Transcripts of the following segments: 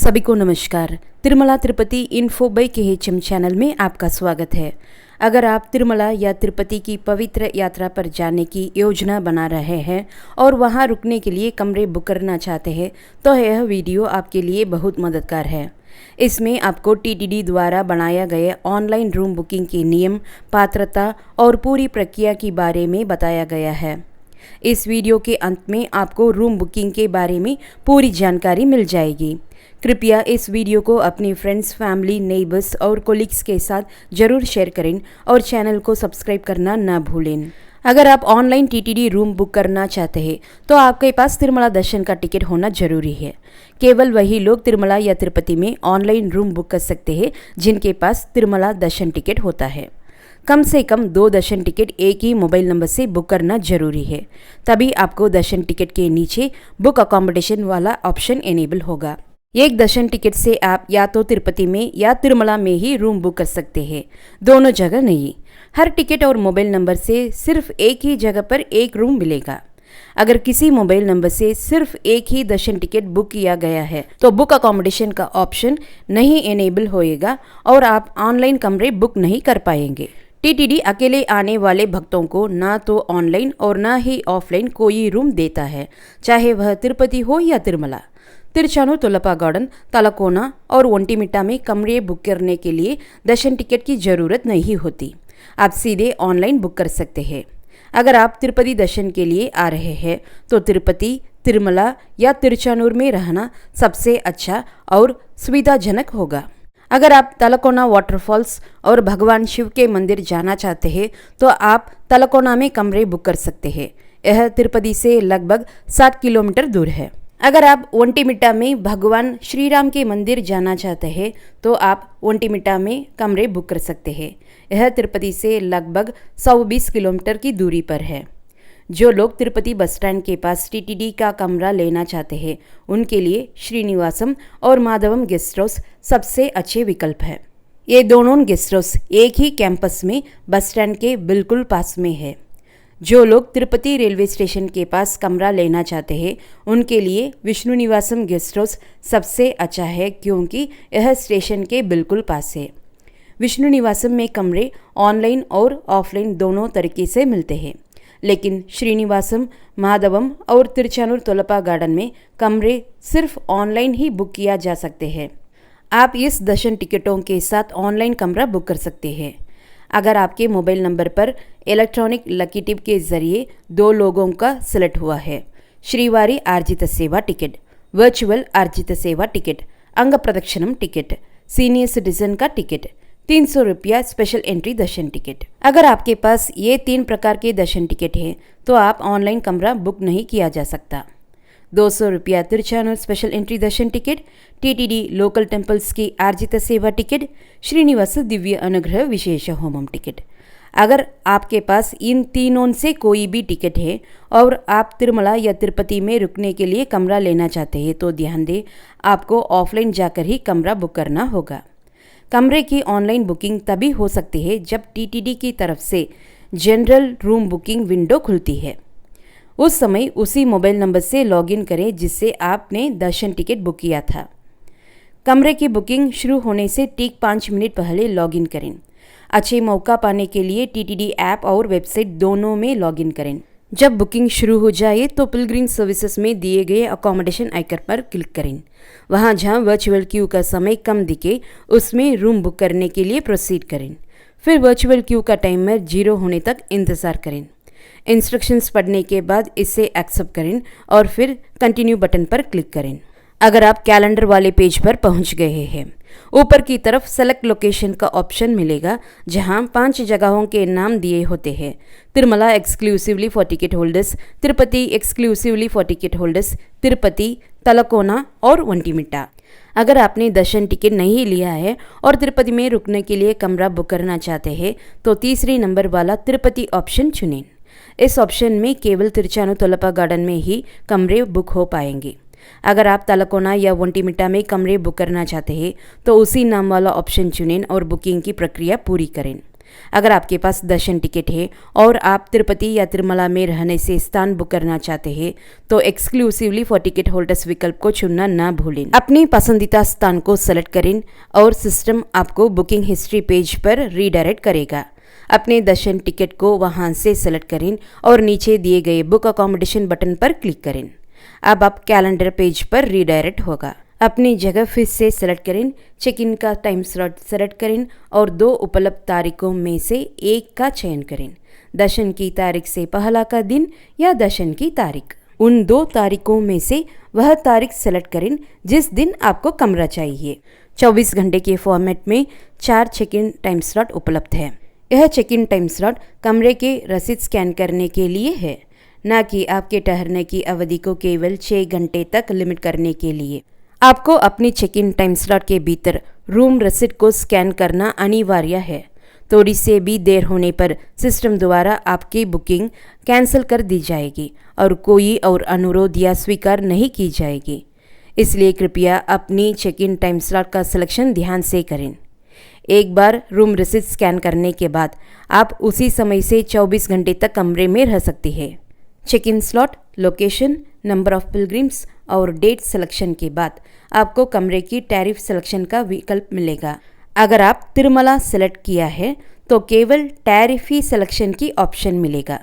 सभी को नमस्कार। Tirumala Tirupati info by KHM channel में आपका स्वागत है। अगर आप तिरुमला या तिरुपति की पवित्र यात्रा पर जाने की योजना बना रहे हैं और वहां रुकने के लिए कमरे बुक करना चाहते हैं तो यह वीडियो आपके लिए बहुत मददगार है। इसमें आपको TTD द्वारा बनाया गया ऑनलाइन रूम बुकिंग के नियम, पात्रता और पूरी प्रक्रिया के बारे में बताया गया है। इस वीडियो के अंत में आपको रूम बुकिंग के बारे में पूरी जानकारी मिल जाएगी। कृपया इस वीडियो को अपने फ्रेंड्स, फैमिली, नेबर्स और कोलिग्स के साथ ज़रूर शेयर करें और चैनल को सब्सक्राइब करना ना भूलें। अगर आप ऑनलाइन TTD रूम बुक करना चाहते हैं तो आपके पास तिरुमला दर्शन का टिकट होना जरूरी है। केवल वही लोग तिरुमला या तिरुपति में ऑनलाइन रूम बुक कर सकते हैं जिनके पास तिरुमला दर्शन टिकट होता है। कम से कम 2 दर्शन टिकट एक ही मोबाइल नंबर से बुक करना जरूरी है, तभी आपको दर्शन टिकट के नीचे बुक अकोमोडेशन वाला ऑप्शन एनेबल होगा। एक दर्शन टिकट से आप या तो तिरुपति में या तिरुमला में ही रूम बुक कर सकते हैं, दोनों जगह नहीं। हर टिकट और मोबाइल नंबर से सिर्फ एक ही जगह पर एक रूम मिलेगा। अगर किसी मोबाइल नंबर से सिर्फ एक ही दर्शन टिकट बुक किया गया है तो बुक अकोमोडेशन का ऑप्शन नहीं एनेबल होएगा और आप ऑनलाइन कमरे बुक नहीं कर पाएंगे। TTD अकेले आने वाले भक्तों को ना तो ऑनलाइन और ना ही ऑफलाइन कोई रूम देता है, चाहे वह तिरुपति हो या तिरुमला। तिरुचानूर तुलपा गार्डन, तलकोना और ओंटिमिट्टा में कमरे बुक करने के लिए दर्शन टिकट की ज़रूरत नहीं होती, आप सीधे ऑनलाइन बुक कर सकते हैं। अगर आप तिरुपति दर्शन के लिए आ रहे हैं तो तिरुपति, तिरुमला या तिरुचानूर में रहना सबसे अच्छा और सुविधाजनक होगा। अगर आप तलकोना वाटरफॉल्स और भगवान शिव के मंदिर जाना चाहते हैं तो आप तलकोना में कमरे बुक कर सकते हैं। यह तिरुपति से लगभग 7 किलोमीटर दूर है। अगर आप ओंटिमिट्टा में भगवान श्री राम के मंदिर जाना चाहते हैं तो आप ओंटिमिट्टा में कमरे बुक कर सकते हैं। यह तिरुपति से लगभग 120 किलोमीटर की दूरी पर है। जो लोग तिरुपति बस स्टैंड के पास TTD का कमरा लेना चाहते हैं उनके लिए श्रीनिवासम और माधवम गेस्ट हाउस सबसे अच्छे विकल्प है। ये दोनों गेस्ट हाउस एक ही कैंपस में बस स्टैंड के बिल्कुल पास में है। जो लोग तिरुपति रेलवे स्टेशन के पास कमरा लेना चाहते हैं उनके लिए विष्णु निवासम गेस्ट हाउस सबसे अच्छा है, क्योंकि यह स्टेशन के बिल्कुल पास है। विष्णु निवासम में कमरे ऑनलाइन और ऑफलाइन दोनों तरीके से मिलते हैं, लेकिन श्रीनिवासम, माधवम और तिरुचानूर तुलपा गार्डन में कमरे सिर्फ ऑनलाइन ही बुक किया जा सकते हैं। आप इस दर्शन टिकटों के साथ ऑनलाइन कमरा बुक कर सकते हैं। अगर आपके मोबाइल नंबर पर इलेक्ट्रॉनिक लकी टिप के जरिए 2 लोगों का सिलेक्ट हुआ है, श्रीवारी आर्जित सेवा टिकट, वर्चुअल आर्जित सेवा टिकट, अंग प्रदक्षिणम टिकट, सीनियर सिटीजन का टिकट, 300 रुपया स्पेशल एंट्री दर्शन टिकट। अगर आपके पास ये 3 प्रकार के दर्शन टिकट हैं तो आप ऑनलाइन कमरा बुक नहीं किया जा सकता। 200 रुपया तिरुचानूर स्पेशल एंट्री दर्शन टिकट, TTD लोकल टेम्पल्स की आर्जित सेवा टिकट, श्रीनिवास दिव्य अनुग्रह विशेष होमम टिकट। अगर आपके पास इन तीनों से कोई भी टिकट है और आप तिरुमला या तिरुपति में रुकने के लिए कमरा लेना चाहते हैं तो ध्यान दें, आपको ऑफलाइन जाकर ही कमरा बुक करना होगा। कमरे की ऑनलाइन बुकिंग तभी हो सकती है जब TTD की तरफ से जनरल रूम बुकिंग विंडो खुलती है। उस समय उसी मोबाइल नंबर से लॉगिन करें जिससे आपने दर्शन टिकट बुक किया था। कमरे की बुकिंग शुरू होने से ठीक 5 मिनट पहले लॉगिन करें। अच्छे मौका पाने के लिए TTD ऐप और वेबसाइट दोनों में लॉगिन करें। जब बुकिंग शुरू हो जाए तो पिलग्रिम सर्विसेज में दिए गए अकोमोडेशन आइकन पर क्लिक करें। वहां जहां वर्चुअल क्यू का समय कम दिखे उसमें रूम बुक करने के लिए प्रोसीड करें। फिर वर्चुअल क्यू का टाइमर 0 होने तक इंतज़ार करें। इंस्ट्रक्शंस पढ़ने के बाद इसे एक्सेप्ट करें और फिर कंटिन्यू बटन पर क्लिक करें। अगर आप कैलेंडर वाले पेज पर पहुंच गए हैं, ऊपर की तरफ सेलेक्ट लोकेशन का ऑप्शन मिलेगा जहां 5 जगहों के नाम दिए होते हैं। Tirumala exclusively for ticket holders, Tirupati exclusively for ticket holders, Tirupati, Talakona और ओंटिमिट्टा। अगर आपने दर्शन टिकट नहीं लिया है और तिरुपति में रुकने के लिए कमरा बुक करना चाहते हैं तो तीसरे नंबर वाला तिरुपति ऑप्शन चुनें। इस ऑप्शन में केवल तिरुचानूर तुलपा गार्डन में ही कमरे बुक हो पाएंगे। अगर आप तलकोना या ओंटिमिट्टा में कमरे बुक करना चाहते हैं तो उसी नाम वाला ऑप्शन चुनें और बुकिंग की प्रक्रिया पूरी करें। अगर आपके पास दर्शन टिकट है और आप तिरुपति या तिरुमला में रहने से स्थान बुक करना चाहते हैं तो एक्सक्लूसिवली फॉर टिकट होल्डर्स विकल्प को चुनना ना भूलें। अपनी पसंदीदा स्थान को सेलेक्ट करें और सिस्टम आपको बुकिंग हिस्ट्री पेज पर रीडायरेक्ट करेगा। अपने दर्शन टिकट को वहां से सेलेक्ट करें और नीचे दिए गए बुक अकोमोडेशन बटन पर क्लिक करें। अब आप कैलेंडर पेज पर रीडायरेक्ट होगा। अपनी जगह फिर से सेलेक्ट करें, चेक इन का टाइम स्लॉट सेलेक्ट करें और 2 उपलब्ध तारीखों में से एक का चयन करें। दर्शन की तारीख से पहला का दिन या दर्शन की तारीख। उन 2 तारीखों में से वह तारीख सेलेक्ट करें जिस दिन आपको कमरा चाहिए। 24 घंटे के फॉर्मेट में 4 चेक इन टाइम स्लॉट उपलब्ध है। यह चेक इन टाइम स्लॉट कमरे के रसीद स्कैन करने के लिए है, न कि आपके ठहरने की अवधि को केवल 6 घंटे तक लिमिट करने के लिए। आपको अपनी चेक इन टाइम स्लॉट के भीतर रूम रसीद को स्कैन करना अनिवार्य है। थोड़ी से भी देर होने पर सिस्टम द्वारा आपकी बुकिंग कैंसिल कर दी जाएगी और कोई और अनुरोध या स्वीकार नहीं की जाएगी। इसलिए कृपया अपनी चेक इन टाइम स्लॉट का सिलेक्शन ध्यान से करें। एक बार रूम रसीद स्कैन करने के बाद आप उसी समय से 24 घंटे तक कमरे में रह सकते हैं। Check in slot, location, number of pilgrims और डेट सिलेक्शन के बाद आपको कमरे की टैरिफ सिलेक्शन का विकल्प मिलेगा। अगर आप तिरुमला सेलेक्ट किया है तो केवल टैरिफ ही सिलेक्शन की ऑप्शन मिलेगा।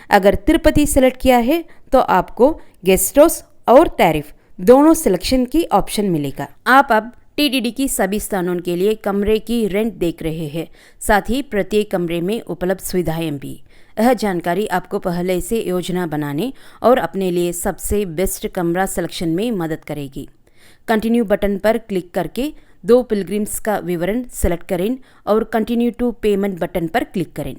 अगर तिरुपति सेलेक्ट किया है तो आपको गेस्ट हाउस और टैरिफ दोनों सिलेक्शन की ऑप्शन मिलेगा। आप अब टीटीडी की सभी स्थानों के लिए कमरे की रेंट देख रहे हैं, साथ ही प्रत्येक कमरे में उपलब्ध सुविधाएं भी। यह जानकारी आपको पहले से योजना बनाने और अपने लिए सबसे बेस्ट कमरा सिलेक्शन में मदद करेगी। कंटिन्यू बटन पर क्लिक करके 2 पिलग्रिम्स का विवरण सेलेक्ट करें और कंटिन्यू टू पेमेंट बटन पर क्लिक करें।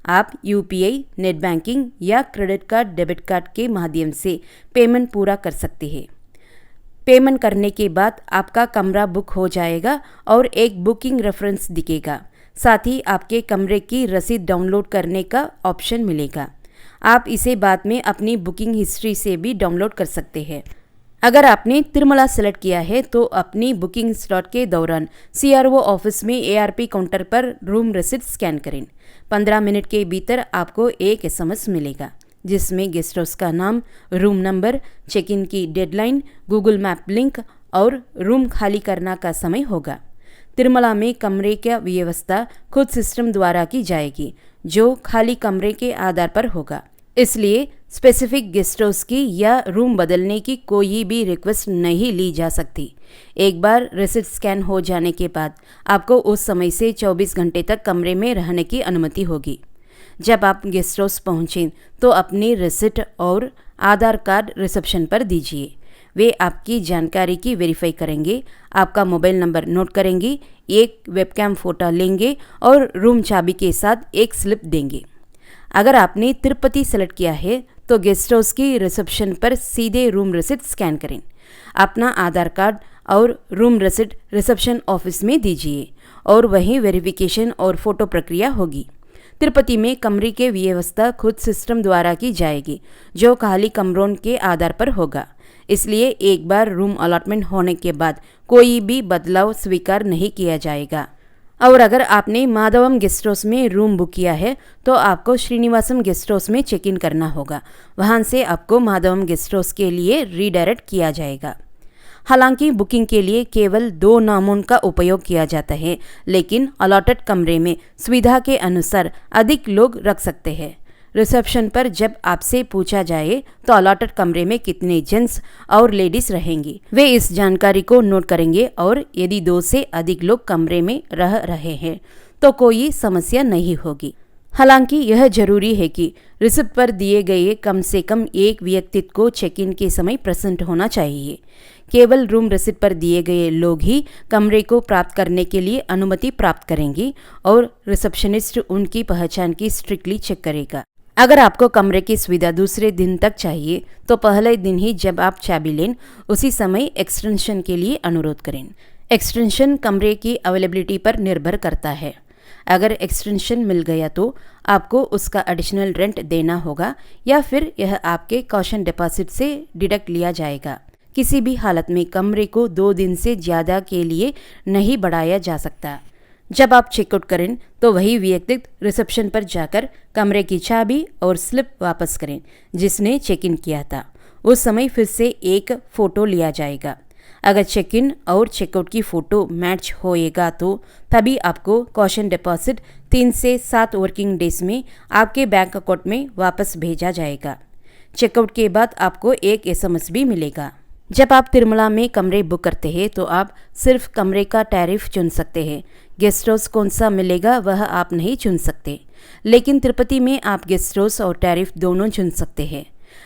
आप यूपीआई, नेट बैंकिंग या क्रेडिट कार्ड, डेबिट कार्ड के माध्यम से पेमेंट पूरा कर सकते हैं। पेमेंट करने के बाद आपका कमरा बुक हो जाएगा और एक बुकिंग रेफरेंस दिखेगा। साथ ही आपके कमरे की रसीद डाउनलोड करने का ऑप्शन मिलेगा। आप इसे बाद में अपनी बुकिंग हिस्ट्री से भी डाउनलोड कर सकते हैं। अगर आपने तिरुमला सेलेक्ट किया है तो अपनी बुकिंग स्लॉट के दौरान सीआरओ ऑफिस में एआरपी काउंटर पर रूम रसीद स्कैन करें। 15 मिनट के भीतर आपको एक एसएमएस मिलेगा जिसमें गेस्ट हाउस का नाम, रूम नंबर, चेक इन की डेडलाइन, गूगल मैप लिंक और रूम खाली करना का समय होगा। तिरुमला में कमरे की व्यवस्था खुद सिस्टम द्वारा की जाएगी जो खाली कमरे के आधार पर होगा। इसलिए स्पेसिफिक गेस्ट हाउस की या रूम बदलने की कोई भी रिक्वेस्ट नहीं ली जा सकती। एक बार रसीद स्कैन हो जाने के बाद आपको उस समय से 24 घंटे तक कमरे में रहने की अनुमति होगी। जब आप गेस्ट हाउस पहुँचें तो अपनी रसीद और आधार कार्ड रिसेप्शन पर दीजिए। वे आपकी जानकारी की वेरीफाई करेंगे, आपका मोबाइल नंबर नोट करेंगे, एक वेबकैम फोटो लेंगे और रूम चाबी के साथ एक स्लिप देंगे। अगर आपने तिरुपति सेलेक्ट किया है तो गेस्ट हाउस की रिसेप्शन पर सीधे रूम रसीद स्कैन करें। अपना आधार कार्ड और रूम रसीद रिसेप्शन ऑफिस में दीजिए और वहीं वेरिफिकेशन और फोटो प्रक्रिया होगी। तिरुपति में कमरे की व्यवस्था खुद सिस्टम द्वारा की जाएगी जो खाली कमरों के आधार पर होगा। इसलिए एक बार रूम अलॉटमेंट होने के बाद कोई भी बदलाव स्वीकार नहीं किया जाएगा। और अगर आपने माधवम गेस्ट हाउस में रूम बुक किया है तो आपको श्रीनिवासम गेस्ट हाउस में चेक इन करना होगा। वहां से आपको माधवम गेस्ट हाउस के लिए रीडायरेक्ट किया जाएगा। हालांकि बुकिंग के लिए केवल 2 नामों का उपयोग किया जाता है, लेकिन अलॉटेड कमरे में सुविधा के अनुसार अधिक लोग रख सकते हैं। रिसेप्शन पर जब आपसे पूछा जाए तो अलॉटेड कमरे में कितने जेंट्स और लेडीज रहेंगी, वे इस जानकारी को नोट करेंगे और यदि 2 से अधिक लोग कमरे में रह रहे हैं तो कोई समस्या नहीं होगी। हालांकि यह जरूरी है कि रिसिप्ट पर दिए गए कम से कम एक व्यक्ति को चेक इन के समय प्रेजेंट होना चाहिए। केवल रूम रिसिप्ट पर दिए गए लोग ही कमरे को प्राप्त करने के लिए अनुमति प्राप्त करेंगी और रिसेप्शनिस्ट उनकी पहचान की स्ट्रिक्टली चेक करेगा। अगर आपको कमरे की सुविधा दूसरे दिन तक चाहिए तो पहले दिन ही जब आप चाबी लें उसी समय एक्सटेंशन के लिए अनुरोध करें। एक्सटेंशन कमरे की अवेलेबिलिटी पर निर्भर करता है। अगर एक्सटेंशन मिल गया तो आपको उसका एडिशनल रेंट देना होगा या फिर यह आपके कॉशन डिपॉजिट से डिडक्ट लिया जाएगा। किसी भी हालत में कमरे को 2 दिन से ज़्यादा के लिए नहीं बढ़ाया जा सकता। जब आप चेकआउट करें तो वही व्यक्ति रिसेप्शन पर जाकर कमरे की चाबी और स्लिप वापस करें जिसने चेक इन किया था। उस समय फिर से एक फ़ोटो लिया जाएगा। अगर चेक इन और चेकआउट की फ़ोटो मैच होएगा तो तभी आपको कॉशन डिपॉजिट 3 से 7 वर्किंग डेज में आपके बैंक अकाउंट में वापस भेजा जाएगा। चेकआउट के बाद आपको एक SMS भी मिलेगा। जब आप तिरुमला में कमरे बुक करते हैं तो आप सिर्फ कमरे का टैरिफ चुन सकते हैं। गेस्ट हाउस कौन सा मिलेगा वह आप नहीं चुन सकते, लेकिन तिरुपति में आप गेस्ट हाउस और टैरिफ दोनों चुन सकते हैं।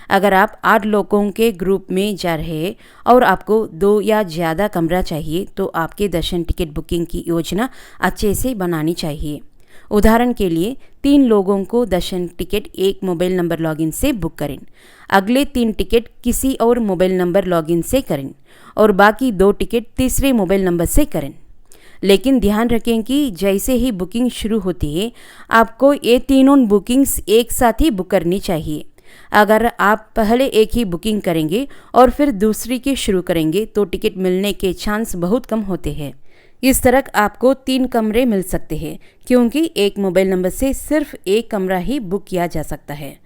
अगर आप 8 लोगों के ग्रुप में जा रहे हैं और आपको 2 या ज़्यादा कमरा चाहिए तो आपके दर्शन टिकट बुकिंग की योजना अच्छे से बनानी चाहिए। उदाहरण के लिए 3 लोगों को दर्शन टिकट एक मोबाइल नंबर लॉगिन से बुक करें, अगले 3 टिकट किसी और मोबाइल नंबर लॉगिन से करें और बाकी 2 टिकट तीसरे मोबाइल नंबर से करें। लेकिन ध्यान रखें कि जैसे ही बुकिंग शुरू होती है आपको ये तीनों बुकिंग्स एक साथ ही बुक करनी चाहिए। अगर आप पहले एक ही बुकिंग करेंगे और फिर दूसरी की शुरू करेंगे तो टिकट मिलने के चांस बहुत कम होते हैं। इस तरह आपको 3 कमरे मिल सकते हैं क्योंकि एक मोबाइल नंबर से सिर्फ एक कमरा ही बुक किया जा सकता है।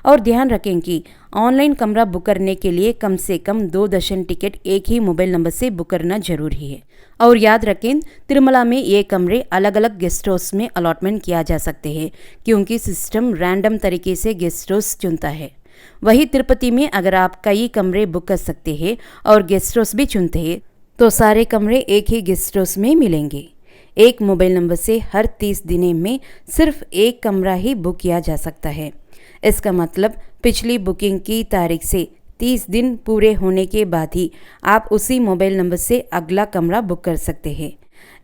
और ध्यान रखें कि ऑनलाइन कमरा बुक करने के लिए कम से कम 2 दर्शन टिकट एक ही मोबाइल नंबर से बुक करना जरूरी है। और याद रखें तिरुमला में ये कमरे अलग अलग गेस्ट हाउस में अलॉटमेंट किया जा सकते हैं क्योंकि सिस्टम रैंडम तरीके से गेस्ट हाउस चुनता है। वही तिरुपति में अगर आप कई कमरे बुक कर सकते हैं और गेस्ट हाउस भी चुनते हैं तो सारे कमरे एक ही गेस्ट हाउस में मिलेंगे। एक मोबाइल नंबर से हर 30 दिन में सिर्फ एक कमरा ही बुक किया जा सकता है। इसका मतलब पिछली बुकिंग की तारीख से 30 दिन पूरे होने के बाद ही आप उसी मोबाइल नंबर से अगला कमरा बुक कर सकते हैं।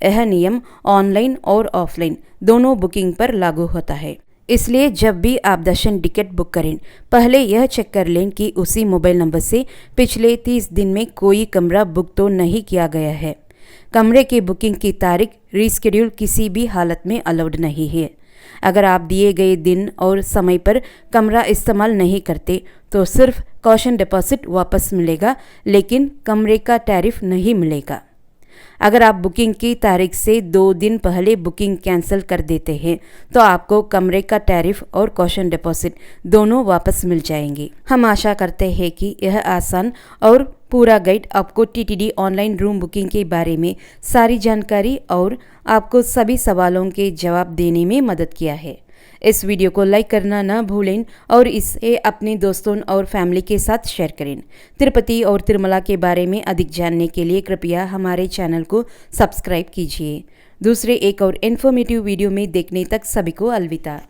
यह नियम ऑनलाइन और ऑफलाइन दोनों बुकिंग पर लागू होता है। इसलिए जब भी आप दर्शन टिकट बुक करें पहले यह चेक कर लें कि उसी मोबाइल नंबर से पिछले 30 दिन में कोई कमरा बुक तो नहीं किया गया है। कमरे की बुकिंग की तारीख रीस्केड्यूल किसी भी हालत में अलाउड नहीं है। अगर आप दिए गए दिन और समय पर कमरा इस्तेमाल नहीं करते तो सिर्फ कॉशन डिपॉजिट वापस मिलेगा, लेकिन कमरे का टैरिफ नहीं मिलेगा। अगर आप बुकिंग की तारीख से 2 दिन पहले बुकिंग कैंसिल कर देते हैं तो आपको कमरे का टैरिफ और कॉशन डिपॉजिट दोनों वापस मिल जाएंगे। हम आशा करते हैं कि यह आसान और पूरा गाइड आपको TTD ऑनलाइन रूम बुकिंग के बारे में सारी जानकारी और आपको सभी सवालों के जवाब देने में मदद किया है। इस वीडियो को लाइक करना ना भूलें और इसे अपने दोस्तों और फैमिली के साथ शेयर करें। तिरुपति और तिरुमला के बारे में अधिक जानने के लिए कृपया हमारे चैनल को सब्सक्राइब कीजिए। दूसरे एक और इन्फॉर्मेटिव वीडियो में देखने तक सभी को अलविदा।